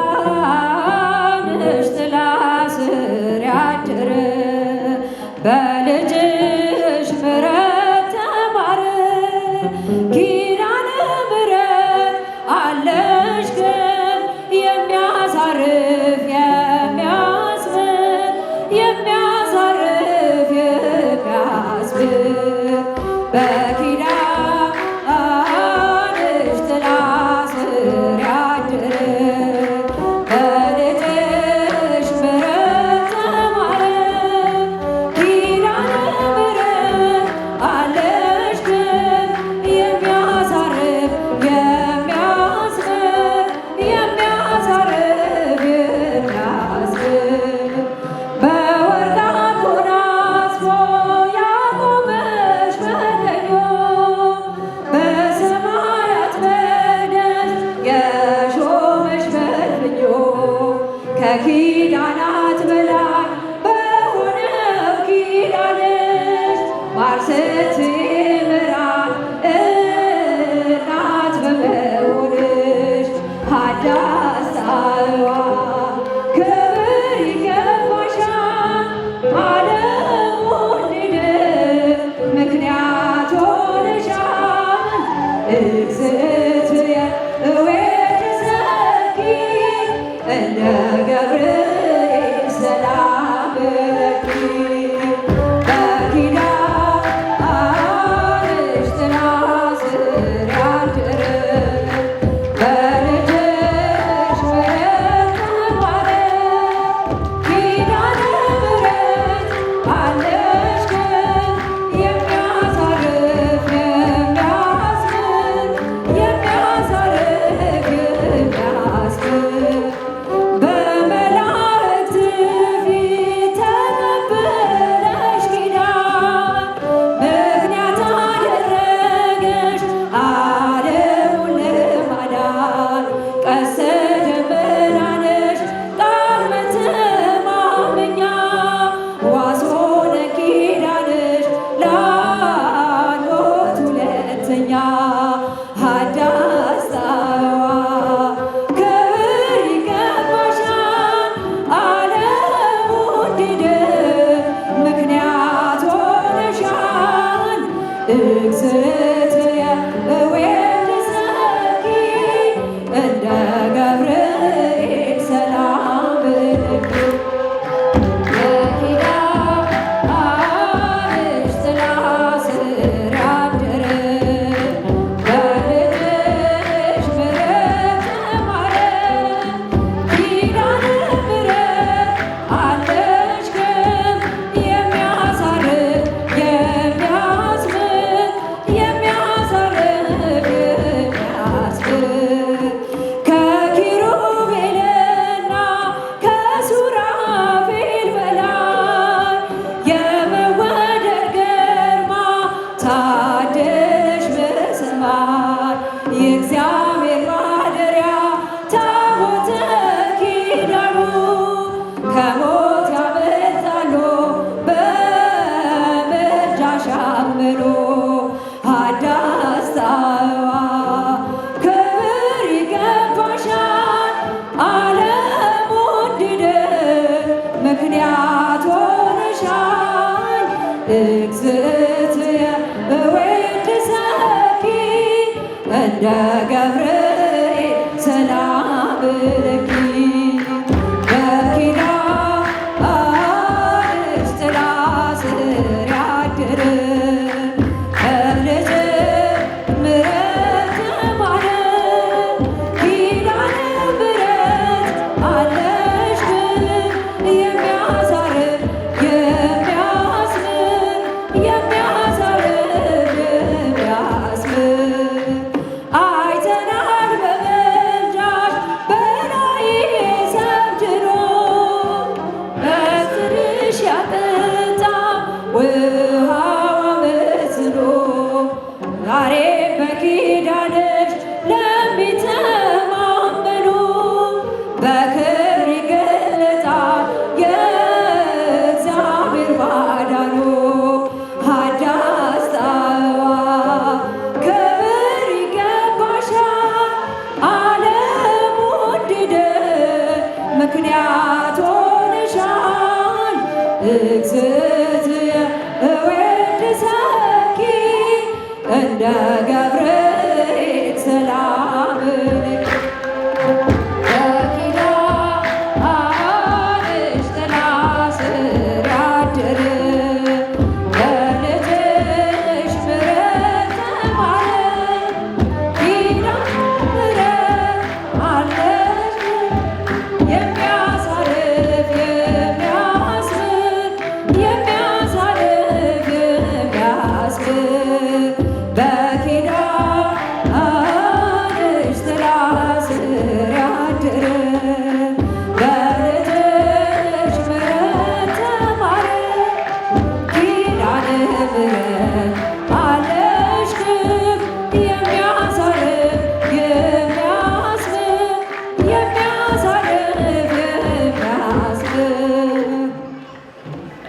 በኪዳንሽ ጥላ ስር ያደረ በልጅሽ ምሕረት ተማረ። ኪዳነ ምሕረት አለሽ ግን የሚያሳርፍ የሚያስምር የሚያሳርፍ የሚያስምር በኪዳንሽ ጥላ ስር ያደረ በልጅሽ ምሕረት ተማረ። ኪዳነ ምሕረት አለሽ ግን የሚያሳርፍ የሚያስምር የሚያሳርፍ የሚያስምር በወርቅ አጎናጽፎ ያቆመሽ በቀኙ በሰማያት መቅደስ የሾመሽ በልዩ ከኪዳናት በላይ በሆነው ኪዳንሽ ማር ስትምራ እናት በመሆንሽ ሀዳስ ጣዕዋ ክብር ይገባሻል። ዓለም እንዲድን ምክንያት ሆነሻል። እግዝእትየ እወድሰኪ እንደ ገብርኤል ሰላም ለኪ በኪዳንሽ ጥላ ስር ያደረ በልጅሽ ምሕረት ተማረ። ኪዳነ ምሕረት አለሽ ግን የሚያሳርፍ የሚያስምር የሚያሳርፍ የሚያስምር በመላእክት ፊት ተቀብለሽ ኪዳን ምክንያት አደረገሽ ዓለሙን ለማዳን። ቀስተ ደመና ነሽ ቃል መተማመኛ ዋስ ሆነ ኪዳንሽ ላኖት ሁለተኛ ሀዳስ ጣዕዋ ክብር ይገባሻል። ዓለሙ እንዲድን ምክንያት ሆነሻል። እግዝእትየ እወድሰኪ እንደ ገብርኤል ሰላም ለኪ በኪዳንሽ ጥላ ስር ያደረ በልጅሽ ምሕረት ተማረ። ኪዳነ ምሕረት አለሽ ግን የሚያሳርፍ የሚያስምር የሚያሳርፍ የሚያስምር ከኪሩቤልና ከሱራፌል በላይ የመወደድ ግርማ ታደለሽ በሰማይ የእግዚአብሔር ማደሪያ ታቦተ ኪዳኑ ከሞት ያመልጣሉ በምልጃሽ አመኑ። ሀዳስ ጣዕዋ ክብር ይገባሻል። ዓለሙ እንዲድን ምክንያት ሆነሻል። እግዝእትየ እወድሰኪ እንደ ገብርኤል ሰላም ለኪ በኪዳንሽ ጥላ ስር ያደረ በልጅሽ ምሕረት ተማረ። ኪዳነ ምሕረት አለሽ ግን የሚያሳርፍ የሚያስምር የሚያሳርፍ የሚያስምር አይተናል በምልጃሽ ምክንያት ሆነሻል